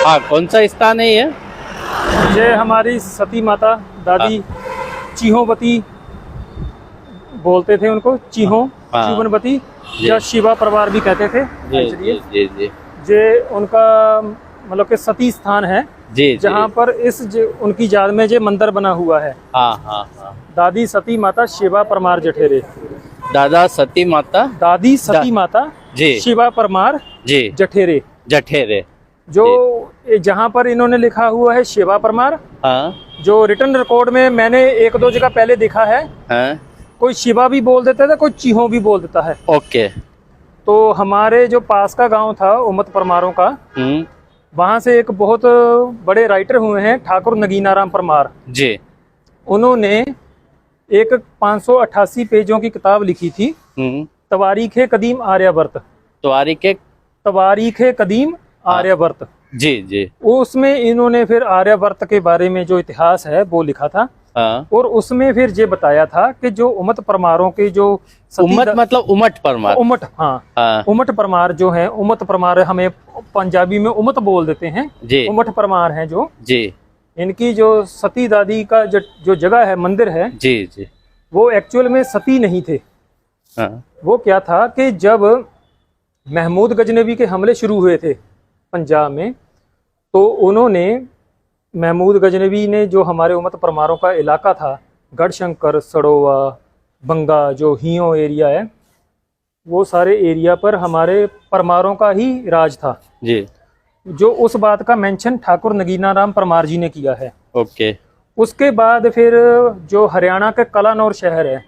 हाँ, कौन सा स्थान है ये? ये हमारी सती माता दादी चीहोवती बोलते थे उनको, चीहो हाँ। चीवनवती जी। या शिवा परिवार भी कहते थे जी एक्चुअली। जी जी जी ये उनका मतलब कि सती स्थान है जी जहाँ जी। पर उनकी याद में ये मंदिर बना हुआ है। हाँ हाँ हाँ। दादी सती माता शिवा परमार जठेरे। दादा सती माता। दादी सती माता जी शिवा परमार जी। जठेरे। जठेरे। जो जी। जहाँ पर इन्होंने लिखा हुआ है शिवा परमार, हाँ जो रिटर्न रिकॉर्ड में मैंने एक दो जगह पहले देखा है, हाँ। कोई शिवा भी बोल देता था, कोई चीहो भी बोल देता है। ओके। तो हमारे जो पास का गांव था उमत परमारों का, वहाँ से एक बहुत बड़े राइटर हुए हैं ठाकुर नगीना राम परमार जी। उन्होंने एक 588 पेजों की किताब लिखी थी, तवारीख कदीम आर्यावर्त। तवारीख कदीम आर्यावर्त। जी जी। उसमें इन्होंने फिर आर्यावर्त के बारे में जो इतिहास है वो लिखा था। हाँ। और उसमें फिर ये बताया था कि जो उमत परमारों के जो उमट मतलब उमट परमार। उमट, हाँ। उमट परमार जो है, उमत परमार हमें पंजाबी में उमत बोल देते हैं जी। उमट परमार हैं जो जी। इनकी जो सती दादी का जो जगह है, मंदिर है जी जी, वो एक्चुअल में सती नहीं थे। हाँ। वो क्या था कि जब महमूद गजनबी के हमले शुरू हुए थे पंजाब में, तो उन्होंने महमूद गजनबी ने जो हमारे उमत परमारों का इलाका था, गढ़शंकर, सड़ोवा, बंगा, जो हियो एरिया है, वो सारे एरिया पर हमारे परमारों का ही राज था जी। जो उस बात का मेंशन ठाकुर नगीना राम परमार जी ने किया है। ओके। उसके बाद फिर जो हरियाणा के कलानौर शहर है,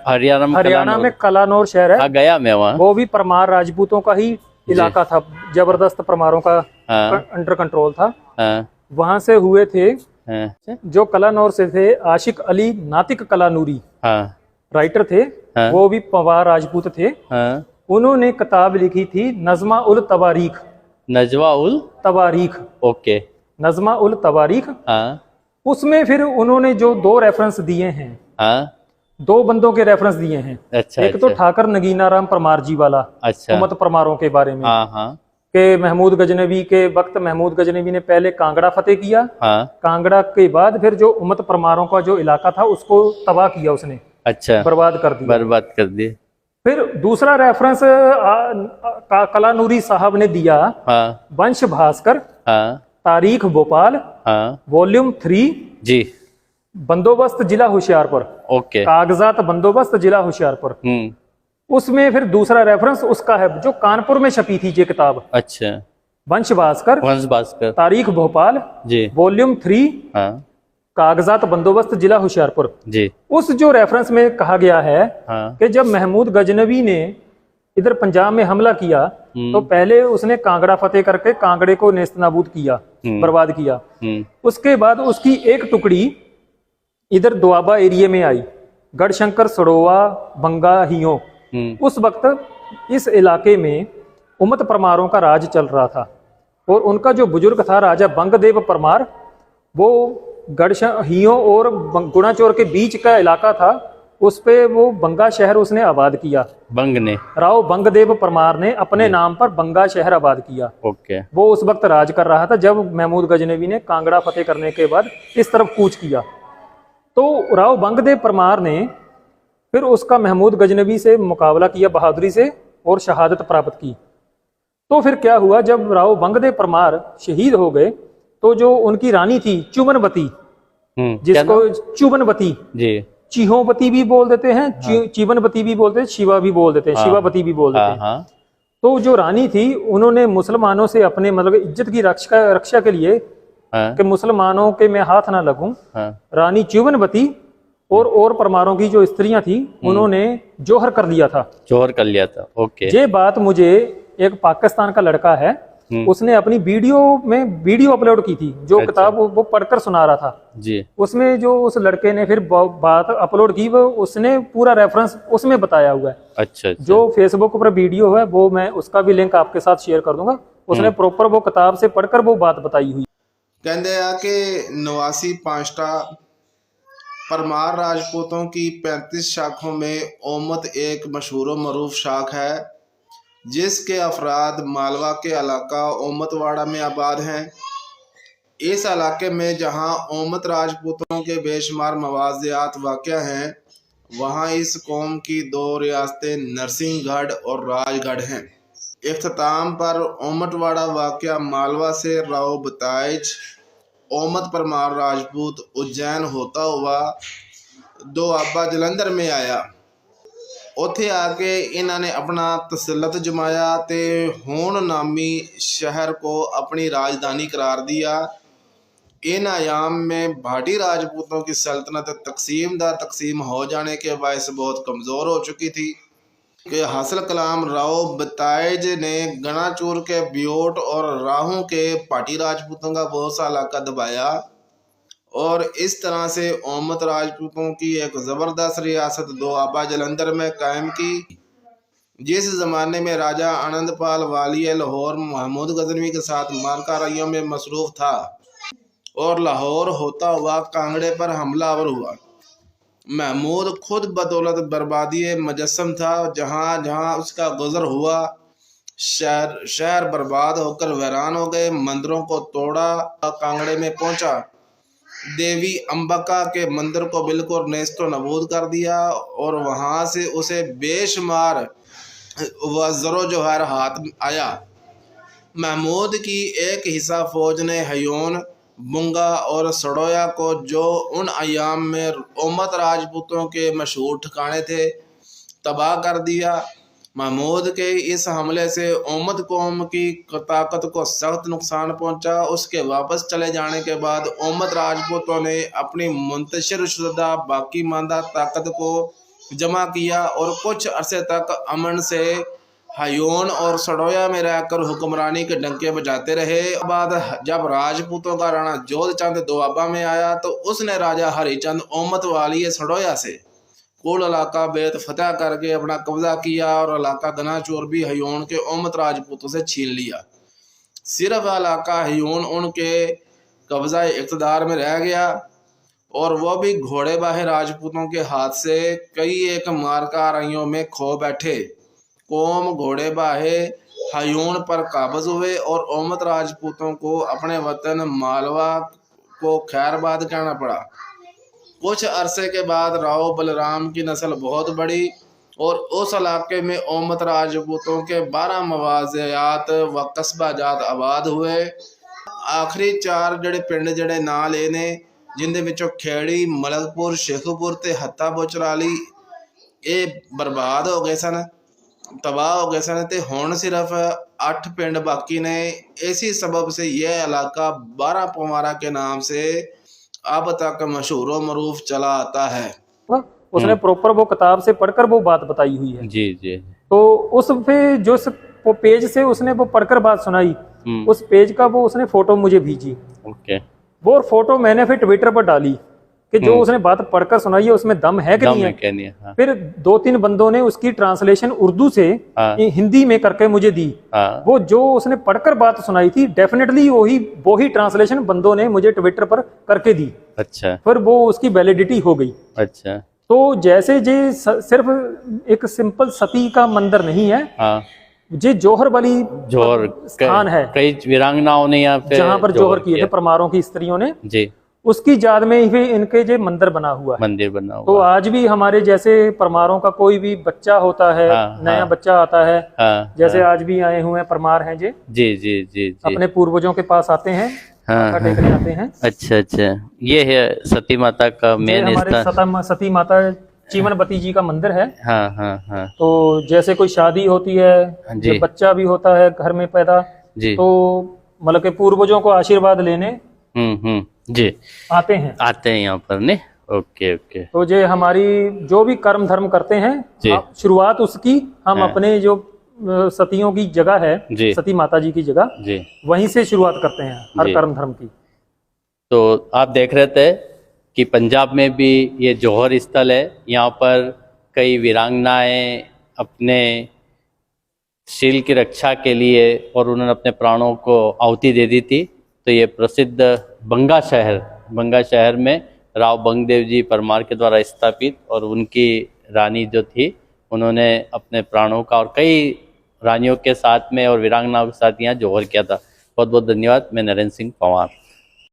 हरियाणा में कलानौर शहर है, गया मैं वहाँ, वो भी परमार राजपूतों का ही इलाका था, जबरदस्त परमारों का अंडर कंट्रोल था। वहां से हुए थे जो कलानौर से थे आशिक अली नातिक कलानूरी, राइटर थे, वो भी पवार राजपूत थे। उन्होंने किताब लिखी थी नज़्मा उल तवारीख। नज़्मा उल तवारीख। ओके। नज़्मा उल तवारीख। उसमें फिर उन्होंने जो दो रेफरेंस दिए हैं, दो बंदों के रेफरेंस दिए हैं। अच्छा, एक तो ठाकर नगीना राम परमार जी वाला, अच्छा, उमत परमारों के बारे में, के महमूद गजनबी के वक्त महमूद गजनबी ने पहले कांगड़ा फतेह किया। कांगड़ा के बाद फिर जो उमत परमारों का जो इलाका था उसको तबाह किया उसने, अच्छा, बर्बाद कर दिया। फिर दूसरा रेफरेंस कलानूरी साहब ने दिया, वंश भास्कर, तारीख भोपाल, वॉल्यूम 3 जी, बंदोबस्त जिला होशियारपुर। ओके। कागजात बंदोबस्त जिला होशियारपुर। उसमें फिर दूसरा रेफरेंस उसका है जो कानपुर में छपी थी ये किताब। अच्छा। वंश भास्कर, तारीख भोपाल जी, वॉल्यूम 3, कागजात बंदोबस्त जिला होशियारपुर जी। उस जो रेफरेंस में कहा गया है कि जब महमूद गजनबी ने इधर पंजाब में हमला किया तो पहले उसने कांगड़ा फतेह करके कांगड़े को नेस्तनाबूद किया, बर्बाद किया। उसके बाद उसकी एक टुकड़ी इधर दोआबा एरिया में आई, गढ़शंकर, सड़ोवा, बंगा, हियो। उस वक्त इस इलाके में उमत परमारों का राज चल रहा था और उनका जो बुजुर्ग था राजा बंगदेव परमार, वो हियो और गुणाचोर के बीच का इलाका था, उस पे वो बंगा शहर उसने आबाद किया। राव बंगदेव परमार ने अपने नाम पर बंगा शहर आबाद किया। ओके। वो उस वक्त राज कर रहा था जब महमूद गजनबी ने कांगड़ा फतेह करने के बाद इस तरफ कूच किया। तो राव बंगदेव परमार ने फिर उसका महमूद गजनबी से मुकाबला किया बहादुरी से और शहादत प्राप्त की। तो फिर क्या हुआ, जब राव बंगदेव परमार शहीद हो गए तो जो उनकी रानी थी चुबनवती, जिसको चुबनवती जी, चीहोवती भी बोल देते हैं, चीवनवती भी बोलते हैं, शिवा भी बोल देते हैं, शिवावती भी बोल देते हैं। तो जो रानी थी उन्होंने मुसलमानों से अपने मतलब इज्जत की रक्षा के लिए कि मुसलमानों के मैं हाथ ना लगूं, रानी चुबनवती और परमारों की जो स्त्रियां थी उन्होंने जोहर कर लिया था। ओके। ये बात मुझे एक पाकिस्तान का लड़का है, उसने अपनी वीडियो अपलोड की थी, जो किताब वो पढ़कर सुना रहा था जी। उसमें जो उस लड़के ने फिर बात अपलोड की, वो उसने पूरा रेफरेंस उसमें बताया हुआ है। अच्छा। जो फेसबुक पर वीडियो है वो मैं उसका भी लिंक आपके साथ शेयर कर दूंगा। उसने प्रॉपर वो किताब से पढ़कर वो बात बताई हुई। कहते हैं कि 89 पांचटा परमार राजपूतों की 35 शाखों में ओमत एक मशहूर मरूफ शाख है जिसके अफराद मालवा के इलाका ओमतवाड़ा में आबाद हैं। इस इलाके में जहां ओमत राजपूतों के बेशुमार मवाज़ियात वाक़या हैं, वहां इस कौम की 2 रियासतें नरसिंहगढ़ और राजगढ़ हैं। इख्तिताम पर ओमटवाड़ा वाक़या मालवा से राव बताइज ओमत परमार राजपूत उज्जैन होता हुआ दोआबा जलंधर में आया। ਉੱਥੇ ਆ ਕੇ ਇਹਨਾਂ ਨੇ अपना तसल्लुत जमाया तो होन नामी शहर को अपनी राजधानी करार दिया। इन अयाम में भाटी राजपूतों की सल्तनत तकसीम हो जाने के बायस बहुत कमज़ोर हो चुकी थी कि हासिल कलाम राव बताइज ने गणाचूर के ब्योट और राहों के भाटी राजपूतों का बहुत सा इलाका दबाया और इस तरह से ओमत राजपूतों की एक ज़बरदस्त रियासत दोआबा जलंधर में कायम की। जिस ज़माने में राजा आनंदपाल वाली लाहौर महमूद गजनवी के साथ मारकारियों में मसरूफ़ था और लाहौर होता हुआ कांगड़े पर हमलावर हुआ। महमूद खुद बदौलत बर्बादी मुजस्सम था। जहाँ जहाँ उसका गुज़र हुआ शहर बर्बाद होकर वीरान हो गए। मंदिरों को तोड़ा। कांगड़े में पहुँचा, देवी अंबिका के मंदिर को बिल्कुल नेस्तो नबूद कर दिया और वहाँ से उसे बेशुमार वज़्रो जौहर हाथ आया। महमूद की एक हिस्सा फौज ने हयोन, बुंगा और सड़ोया को, जो उन अयाम में ओमत राजपूतों के मशहूर ठिकाने थे, तबाह कर दिया। महमूद के इस हमले से ओमत कौम की ताकत को सख्त नुकसान पहुंचा। उसके वापस चले जाने के बाद ओमत राजपूतों ने अपनी मुंतशिर शुदा बाकी मांदा ताकत को जमा किया और कुछ अरसे तक अमन से हयोन और सड़ोया में रहकर हुक्मरानी के डंके बजाते रहे। बाद जब राजपूतों का राणा जोधचंद दोआबा में आया तो उसने राजा हरिचंद ओमत वाली सड़ोया से कुल इलाका बेत फतेह करके अपना कब्जा किया और इलाका गनाचूर भी हयोन के ओमत राजपूतों से छीन लिया। सिर्फ इलाका हयोन उनके कब्जा इक़्तिदार में रह गया और वह भी घोड़े बाहे राजपूतों के हाथ से कई एक मारकारियों में खो बैठे। कौम घोड़े बाहे हयोन पर काबज हुए और ओमत राजपूतों को अपने वतन मालवा को खैरबाद कहना पड़ा। कुछ अरसे के बाद राव बलराम की नस्ल बहुत बढ़ी और उस इलाके में ओमत राजपूतों के 12 मवाज़ियात व कस्बा जात आबाद हुए। आखिरी 4 जड़े पिंड जड़े ना लेने जिंदे विचों खेड़ी, मलकपुर, शेखुपुर ते हत्ता बोचराली ये बर्बाद हो गए सन, तबाह हो गए सन ते हुण सिर्फ 8 पिंड बाकी ने। इसी सबब से यह इलाका 12 पवारा के नाम से अब तक मशहूर मरूफ चला आता है। उसने प्रॉपर वो किताब से पढ़कर वो बात बताई हुई है। जी जी। तो उस पे जो वो पेज से उसने वो पढ़कर बात सुनाई, उस पेज का वो उसने फोटो मुझे भेजी। ओके। वो फोटो मैंने फिर ट्विटर पर डाली कि जो उसने बात पढ़कर सुनाई है उसमें दम है कि नहीं है। हाँ। फिर 2-3 बंदों ने उसकी ट्रांसलेशन उर्दू से हिंदी में करके मुझे दी। वो जो उसने पढ़कर बात सुनाई थी डेफिनेटली वही ट्रांसलेशन बंदों ने मुझे ट्विटर पर करके दी। अच्छा। फिर वो उसकी वैलिडिटी हो गई। अच्छा। तो जैसे ये सिर्फ एक सिंपल सती का मंदिर नहीं है, ये जौहर वाली स्थान है। कई वीरांगनाओं ने यहाँ पे जहाँ पर जौहर किए थे परमारों की स्त्रियों ने जी, उसकी याद में ही इनके जो मंदिर बना हुआ है। तो आज भी हमारे जैसे परमारों का कोई भी बच्चा होता है, नया बच्चा आता है, जैसे आज भी आए हुए परमार हैं जी जी जी जी, अपने पूर्वजों के पास आते हैं, टेकने आते हैं। अच्छा अच्छा, ये है सती माता का मेन स्थान। सती माता चीमनवती जी का मंदिर है। हाँ हाँ हाँ। तो जैसे कोई शादी होती है, बच्चा भी होता है घर में पैदा जी, तो मतलब के पूर्वजों को आशीर्वाद लेने जी आते हैं यहाँ पर ने। Okay okay. तो जे हमारी जो भी कर्म धर्म करते हैं शुरुआत उसकी हम अपने जो सतियों की जगह है, सती माता जी की जगह, वहीं से शुरुआत करते हैं हर कर्म धर्म की। तो आप देख रहे थे कि पंजाब में भी ये जौहर स्थल है। यहाँ पर कई वीरांगनाएं अपने शील की रक्षा के लिए और उन्होंने अपने प्राणों को आहुति दे दी थी। तो ये प्रसिद्ध बंगा शहर में राव बंगदेव जी परमार के द्वारा स्थापित, और उनकी रानी जो थी उन्होंने अपने प्राणों का और कई रानियों के साथ में और वीरांगनाओं के साथ यहाँ जौहर किया था। बहुत बहुत धन्यवाद। मैं नरेंद्र सिंह पंवार।